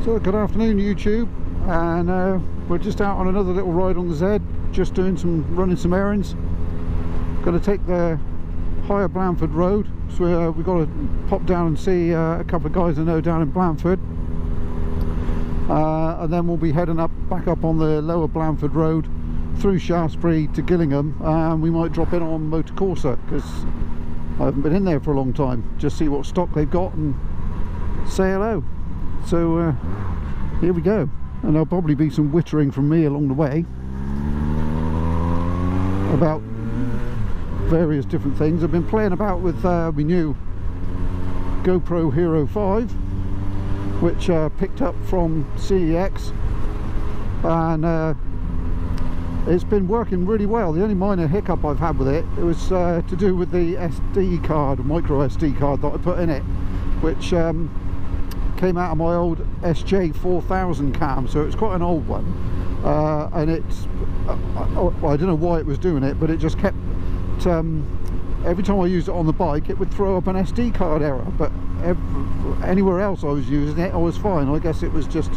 So good afternoon YouTube, and we're just out on another little ride on the Z, just running some errands. Going to take the higher Blandford Road, so we've got to pop down and see a couple of guys I know down in Blandford, and then we'll be heading back up on the lower Blandford Road through Shaftesbury to Gillingham, and we might drop in on Motor Corsa because I haven't been in there for a long time, just see what stock they've got and say hello. So here we go, and there'll probably be some whittering from me along the way about various different things. I've been playing about with my new GoPro Hero 5, which picked up from CEX, and it's been working really well. The only minor hiccup I've had with it was to do with the SD card, micro SD card that I put in it, which came out of my old SJ4000 cam, so it's quite an old one, and it's I don't know why it was doing it, but it just kept every time I used it on the bike it would throw up an SD card error, but anywhere else I was using it I was fine. I guess it was just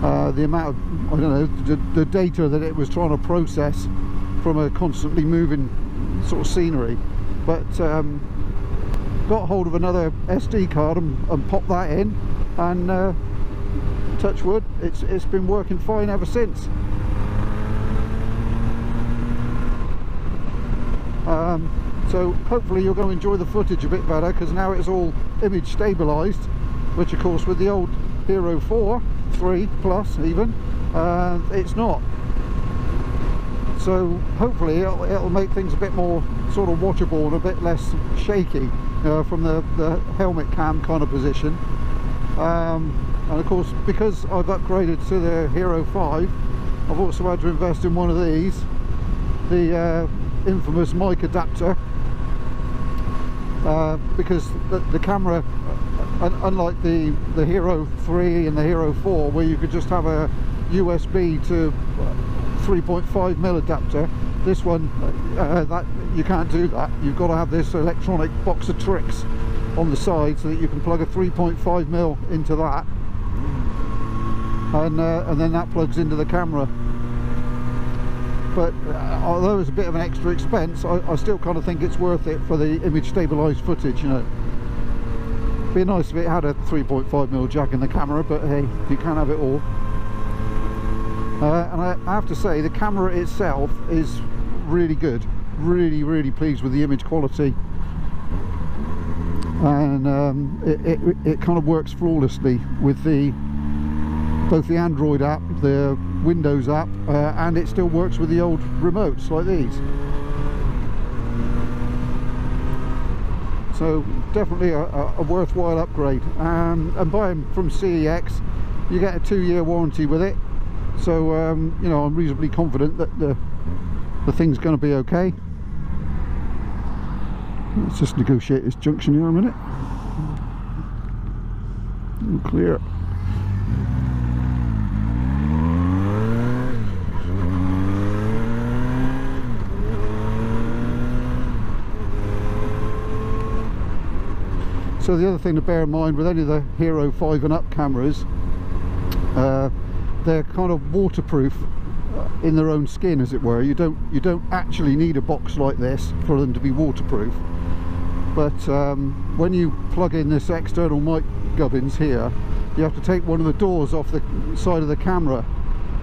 the amount of, I don't know, the data that it was trying to process from a constantly moving sort of scenery. But got hold of another SD card and popped that in, and touch wood, it's been working fine ever since. So hopefully you're going to enjoy the footage a bit better, because now it's all image stabilized, which of course with the old Hero 4, 3 plus even, it's not. So hopefully it'll make things a bit more sort of watchable and a bit less shaky from the helmet cam kind of position. And of course, because I've upgraded to the Hero 5, I've also had to invest in one of these, the infamous mic adapter, because the camera, unlike the Hero 3 and the Hero 4, where you could just have a USB to 3.5mm adapter, this one that you can't do that. You've got to have this electronic box of tricks on the side so that you can plug a 3.5mm into that, and then that plugs into the camera. But although it's a bit of an extra expense, I still kind of think it's worth it for the image stabilized footage, you know. It'd be nice if it had a 3.5mm jack in the camera, but hey, you can't have it all. And I have to say, the camera itself is really good. Really pleased with the image quality, and it kind of works flawlessly with both the Android app, the Windows app, and it still works with the old remotes like these. So definitely a worthwhile upgrade, and buying from CEX you get a 2-year warranty with it, so you know, I'm reasonably confident that the thing's going to be okay. Let's just negotiate this junction here a minute. All clear. So the other thing to bear in mind with any of the Hero 5 and up cameras, they're kind of waterproof in their own skin, as it were. You don't actually need a box like this for them to be waterproof. But when you plug in this external mic gubbins here, you have to take one of the doors off the side of the camera,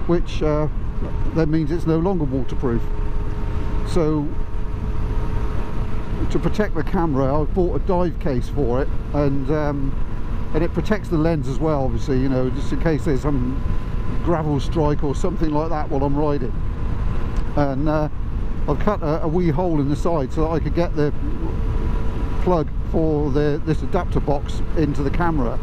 which then means it's no longer waterproof. So to protect the camera, I've bought a dive case for it, and it protects the lens as well, obviously, you know, just in case there's some gravel strike or something like that while I'm riding. And I've cut a wee hole in the side so that I could get the plug for this adapter box into the camera,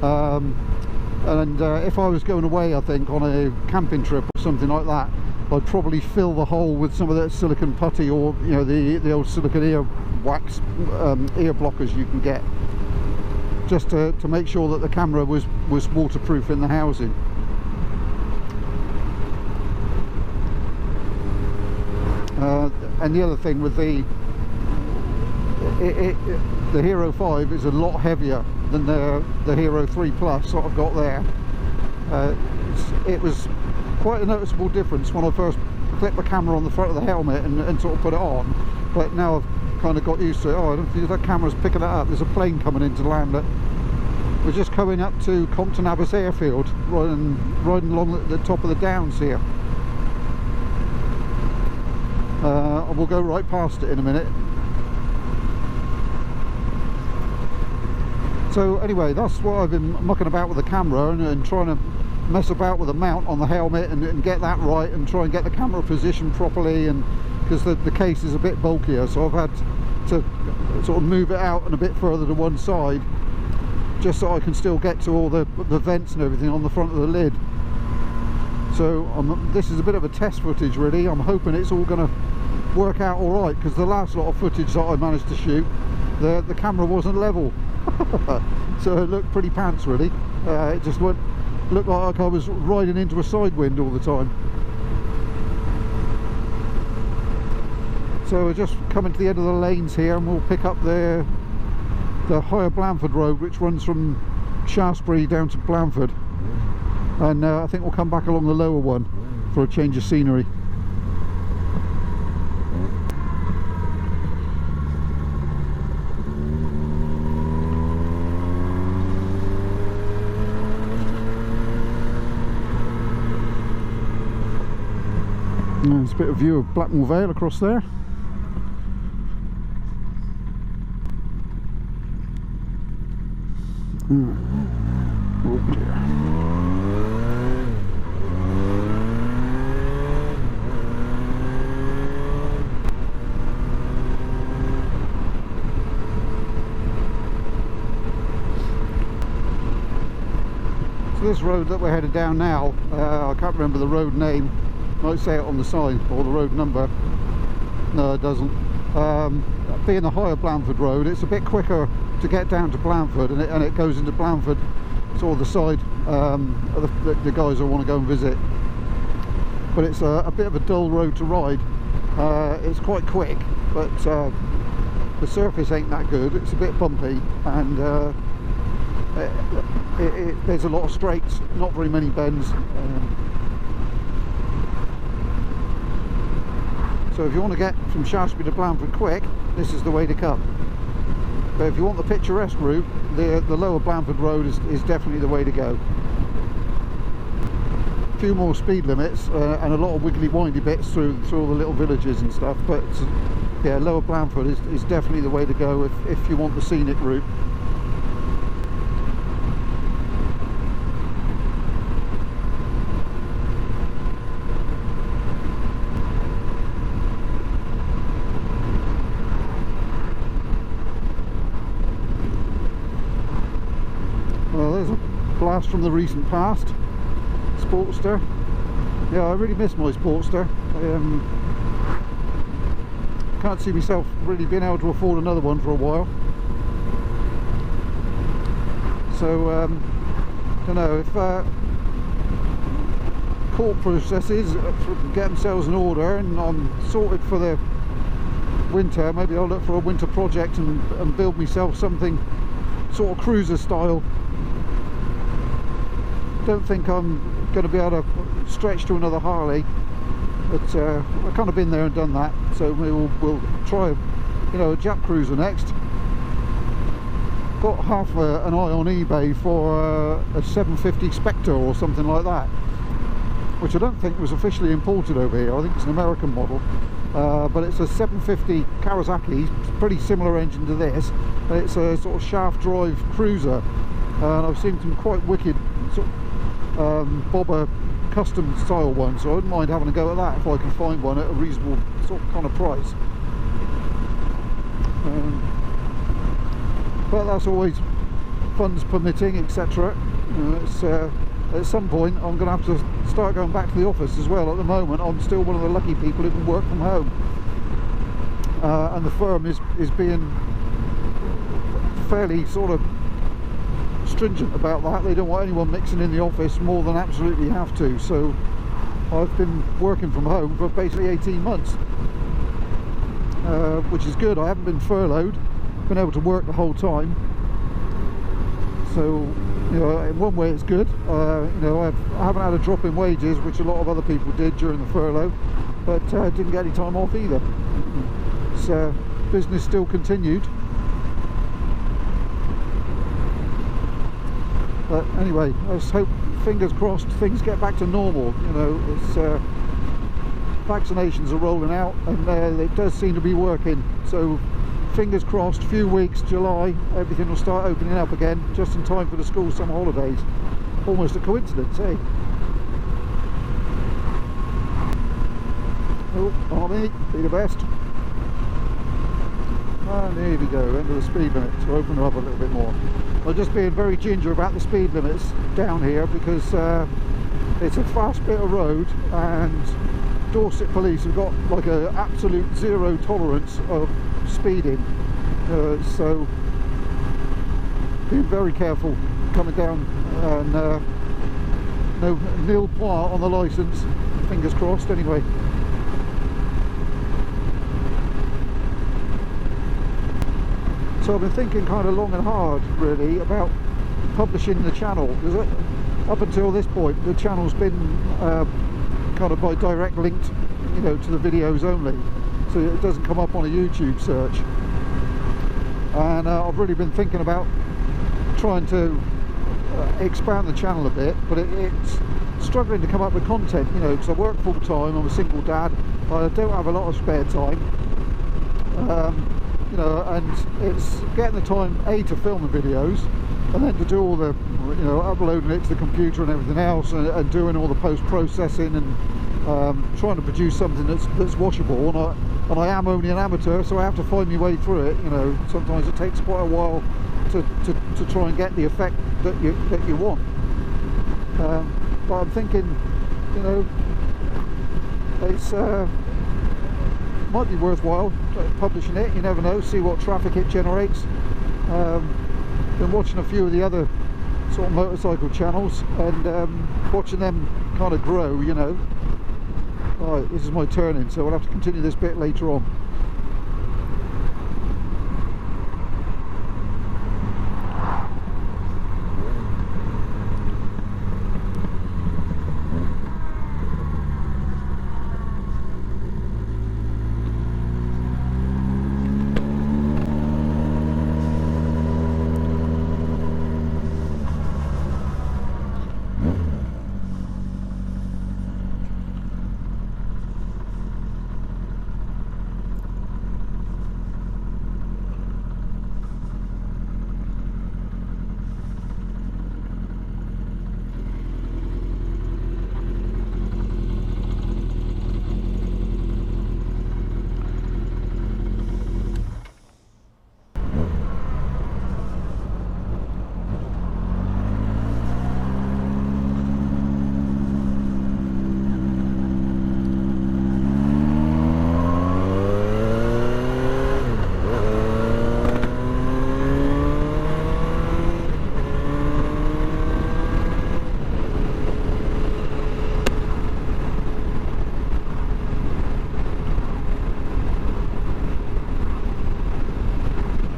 and if I was going away, I think on a camping trip or something like that, I'd probably fill the hole with some of that silicone putty, or you know, the old silicone ear wax ear blockers you can get, just to make sure that the camera was waterproof in the housing. And the other thing with the Hero 5 is a lot heavier than the Hero 3 Plus that I've got there, It was quite a noticeable difference when I first clipped the camera on the front of the helmet and sort of put it on, but now I've kind of got used to it. Oh, I don't think that camera's picking it up. There's a plane coming in to land it. We're just coming up to Compton Abbas Airfield, riding along the top of the downs here. We'll go right past it in a minute. So anyway, that's what I've been mucking about with the camera and trying to mess about with the mount on the helmet and get that right and try and get the camera positioned properly, and because the case is a bit bulkier, so I've had to sort of move it out and a bit further to one side just so I can still get to all the vents and everything on the front of the lid. So this is a bit of a test footage really. I'm hoping it's all going to work out alright, because the last lot of footage that I managed to shoot, the camera wasn't level. So it looked pretty pants really. It just looked like I was riding into a side wind all the time. So we're just coming to the end of the lanes here, and we'll pick up the higher Blandford Road, which runs from Shaftesbury down to Blandford, and I think we'll come back along the lower one for a change of scenery. There's a bit of view of Blackmore Vale across there. Oh dear. So this road that we're headed down now, I can't remember the road name. Might say it on the sign, or the road number. No, it doesn't. Being the higher Blandford Road, it's a bit quicker to get down to Blandford, and it goes into Blandford, sort of the side of the guys who want to go and visit. But it's a bit of a dull road to ride. It's quite quick, but the surface ain't that good. It's a bit bumpy, and there's a lot of straights, not very many bends. So if you want to get from Shaftesbury to Blandford quick, this is the way to come. But if you want the picturesque route, the lower Blandford Road is definitely the way to go. A few more speed limits and a lot of wiggly windy bits through all the little villages and stuff, but yeah, lower Blandford is definitely the way to go if you want the scenic route. Blast from the recent past. Sportster. Yeah, I really miss my Sportster. Can't see myself really being able to afford another one for a while. So don't know if court processes get themselves in order and I'm sorted for the winter, maybe I'll look for a winter project and build myself something sort of cruiser style. Don't think I'm going to be able to stretch to another Harley, but I've kind of been there and done that, so we'll try a Jap cruiser next. Got half an eye on eBay for a 750 Spectre or something like that, which I don't think was officially imported over here. I think it's an American model, but it's a 750 Kawasaki, pretty similar engine to this, and it's a sort of shaft drive cruiser, and I've seen some quite wicked sort of bobber custom style one, so I wouldn't mind having a go at that if I can find one at a reasonable sort of kind of price. But that's always funds permitting, etc. At some point I'm going to have to start going back to the office as well. At the moment I'm still one of the lucky people who can work from home, and the firm is being fairly sort of stringent about that. They don't want anyone mixing in the office more than absolutely have to, so I've been working from home for basically 18 months, which is good. I haven't been furloughed, been able to work the whole time, so You know, in one way it's good. You know, I haven't had a drop in wages, which a lot of other people did during the furlough, but didn't get any time off either. So business still continued. But anyway, I just hope, fingers crossed, things get back to normal. You know, it's vaccinations are rolling out, and it does seem to be working. So fingers crossed, few weeks, July, everything will start opening up again, just in time for the school summer holidays. Almost a coincidence, eh? Oh, Army, be the best. And here we go, end of the speed limit, so open her up a little bit more. I'm just being very ginger about the speed limits down here, because it's a fast bit of road, and Dorset police have got like an absolute zero tolerance of speeding, so being very careful coming down, and no nil point on the licence, fingers crossed anyway. So I've been thinking kind of long and hard really about publishing the channel, because up until this point the channel's been kind of by direct linked, you know, to the videos only, so it doesn't come up on a YouTube search. And I've really been thinking about trying to expand the channel a bit, but it's struggling to come up with content, you know, because I work full time, I'm a single dad, I don't have a lot of spare time. You know, and it's getting the time to film the videos, and then to do all the, you know, uploading it to the computer and everything else, and doing all the post-processing, and trying to produce something that's watchable. And I am only an amateur, so I have to find my way through it. You know, sometimes it takes quite a while to try and get the effect that you want. But I'm thinking, you know, it's might be worthwhile publishing it. You never know, see what traffic it generates. Been watching a few of the other sort of motorcycle channels, and watching them kind of grow, you know. Right, this is my turn-in, so I'll have to continue this bit later on.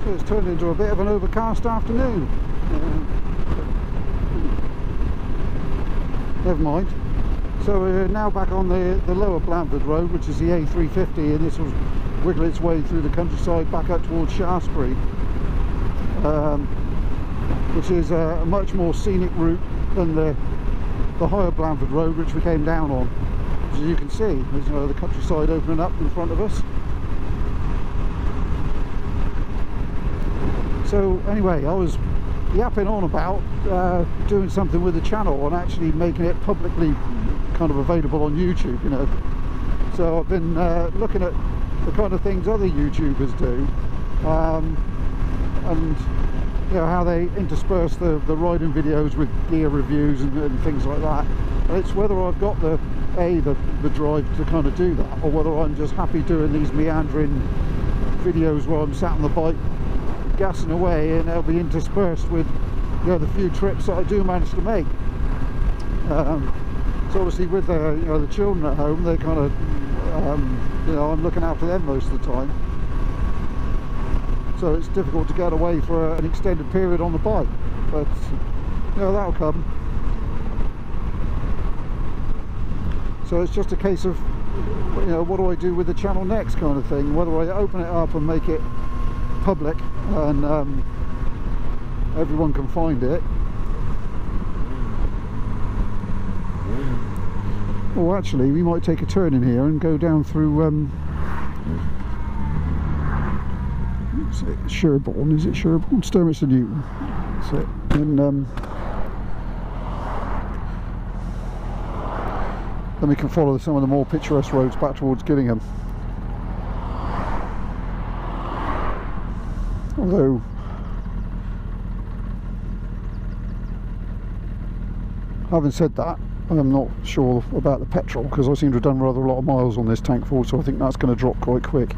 It's turned into a bit of an overcast afternoon. Never mind. So we're now back on the lower Blandford Road, which is the A350, and this will wiggle its way through the countryside back up towards Shaftesbury, which is a much more scenic route than the higher Blandford Road, which we came down on. As you can see, there's, you know, the countryside opening up in front of us. So anyway, I was yapping on about doing something with the channel and actually making it publicly kind of available on YouTube, you know. So I've been looking at the kind of things other YouTubers do, and you know, how they intersperse the riding videos with gear reviews and things like that. And it's whether I've got the drive to kind of do that, or whether I'm just happy doing these meandering videos where I'm sat on the bike gassing away, and they'll be interspersed with, you know, the few trips that I do manage to make. So obviously with you know, the children at home, they kind of you know, I'm looking after them most of the time, so it's difficult to get away for an extended period on the bike. But Yeah, that'll come. So it's just a case of, you know, what do I do with the channel next kind of thing, whether I open it up and make it public and everyone can find it, or actually we might take a turn in here and go down through Sherborne, is it Sherborne? Sturmiston Newton. That's it. And then we can follow some of the more picturesque roads back towards Gillingham. Although having said that, I'm not sure about the petrol, because I seem to have done rather a lot of miles on this tank full, so I think that's going to drop quite quick.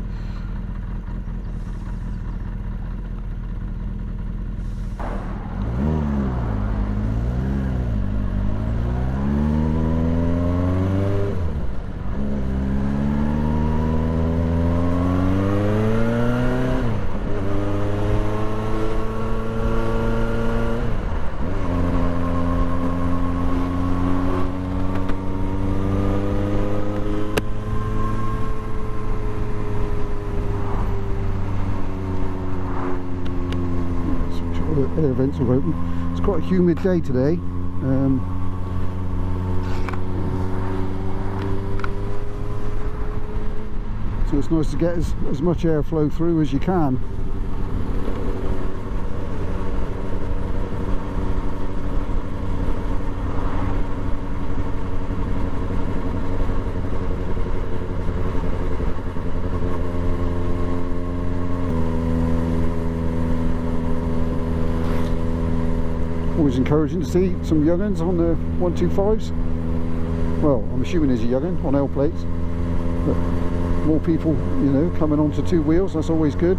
Air vents are open. It's quite a humid day today. So it's nice to get as much airflow through as you can. Always encouraging to see some young'uns on the 125s. Well, I'm assuming there's a young'un on L plates, but more people, you know, coming onto two wheels, that's always good.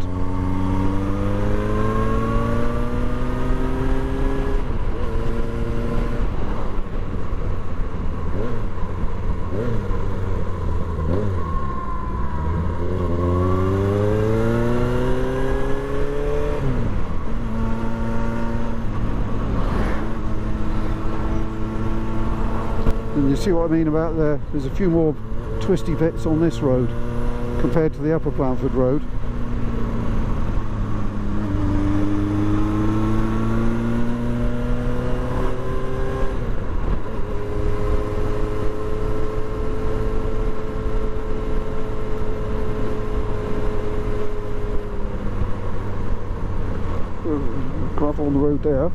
And you see what I mean about there's a few more twisty bits on this road compared to the Upper Blandford road. Gravel on the road there.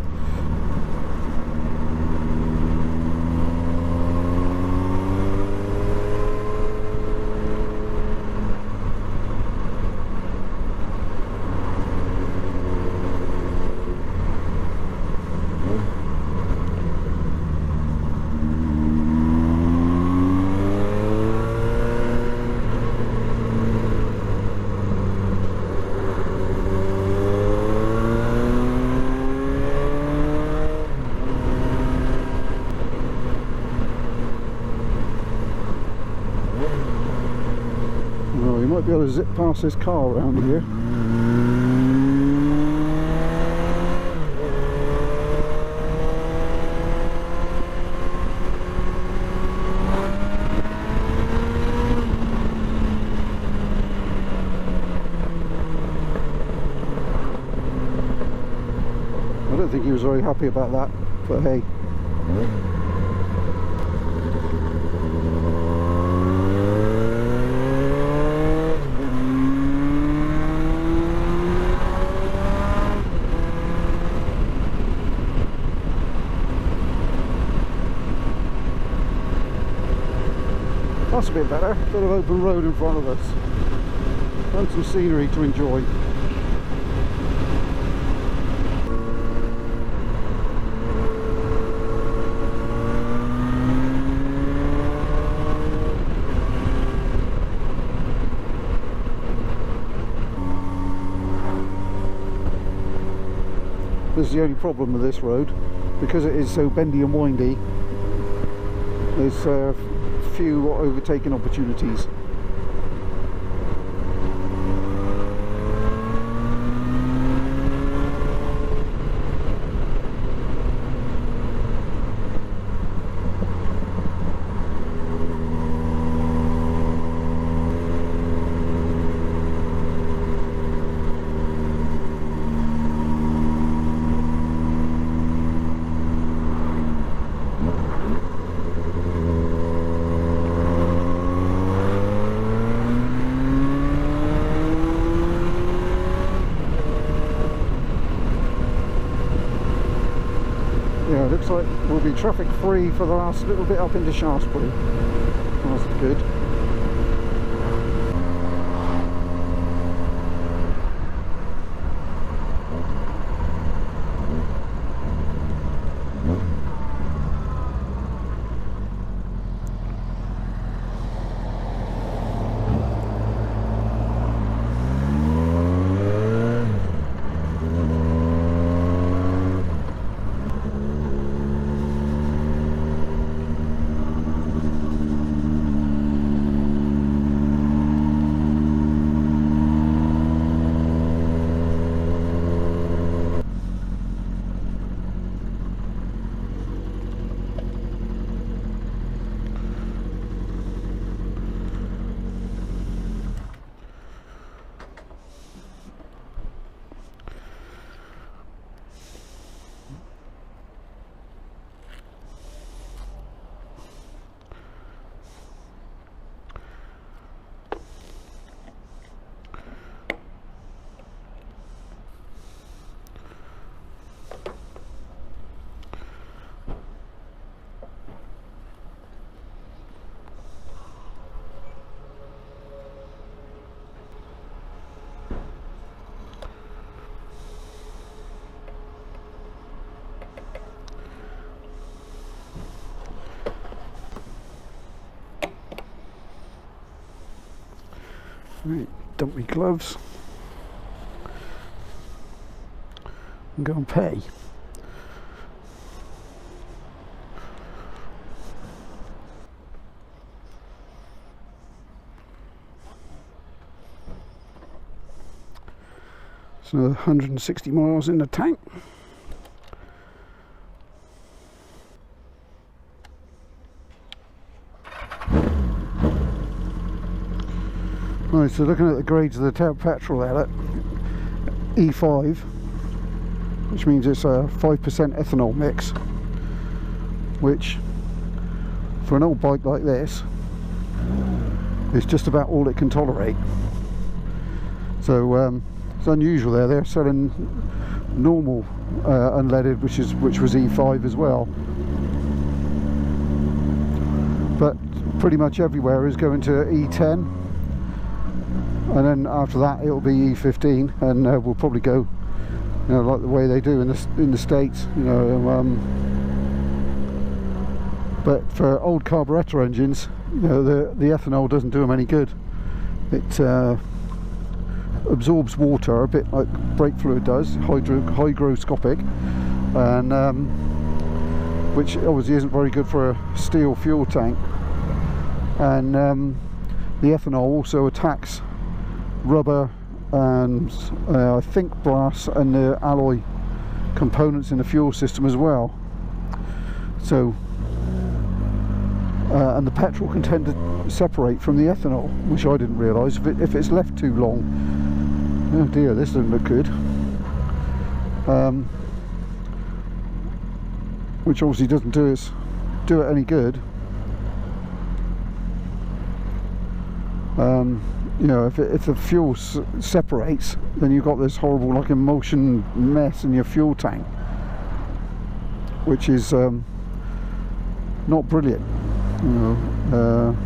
You might be able to zip past this car around here. I don't think he was very happy about that, but hey. That's a bit better, bit of open road in front of us and some scenery to enjoy. This is the only problem with this road, because it is so bendy and windy. There's few overtaking opportunities. like we'll be traffic free for the last little bit up into Shaftesbury. That's good. Right, dump my gloves and go and pay. It's another 160 miles in the tank. Right, so looking at the grades of the petrol there, E5, which means it's a 5% ethanol mix, which for an old bike like this is just about all it can tolerate. So it's unusual there. They're selling normal unleaded, which was E5 as well, but pretty much everywhere is going to E10. And then after that it'll be E15, and we'll probably go, you know, like the way they do in the States, you know. But for old carburettor engines, you know, the ethanol doesn't do them any good. It absorbs water a bit like brake fluid does, hygroscopic, and which obviously isn't very good for a steel fuel tank. And the ethanol also attacks rubber and I think brass and the alloy components in the fuel system as well. So and the petrol can tend to separate from the ethanol, which I didn't realise. If it's left too long, oh dear, this doesn't look good. Which obviously doesn't do it any good. You know, if the fuel separates, then you've got this horrible like emulsion mess in your fuel tank, which is not brilliant, you know.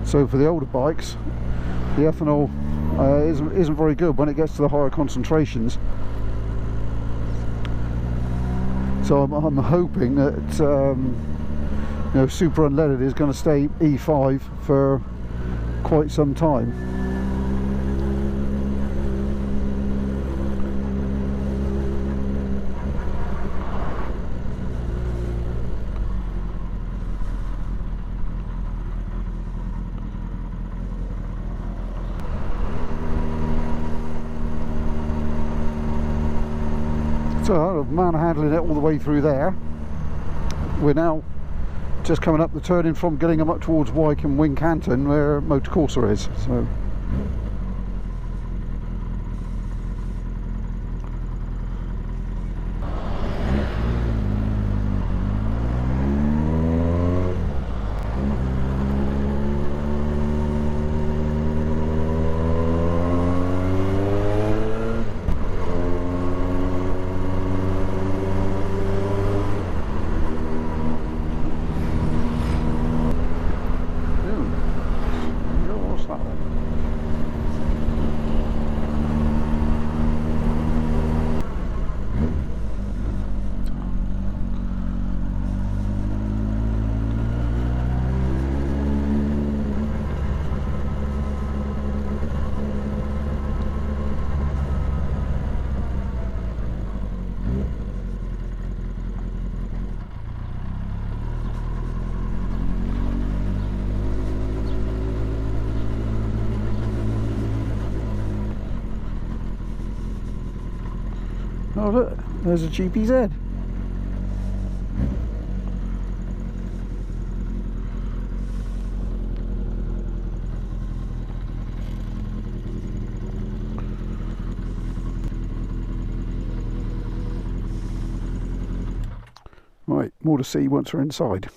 So for the older bikes, the ethanol isn't very good when it gets to the higher concentrations. So I'm hoping that you know, super unleaded is going to stay E5 for quite some time. So I'm manhandling it all the way through there. We're now just coming up the turning from Gillingham up towards Wycombe, Wincanton, where Motor Corsa is. So Oh look, there's a GPZ. Right, more to see once we're inside.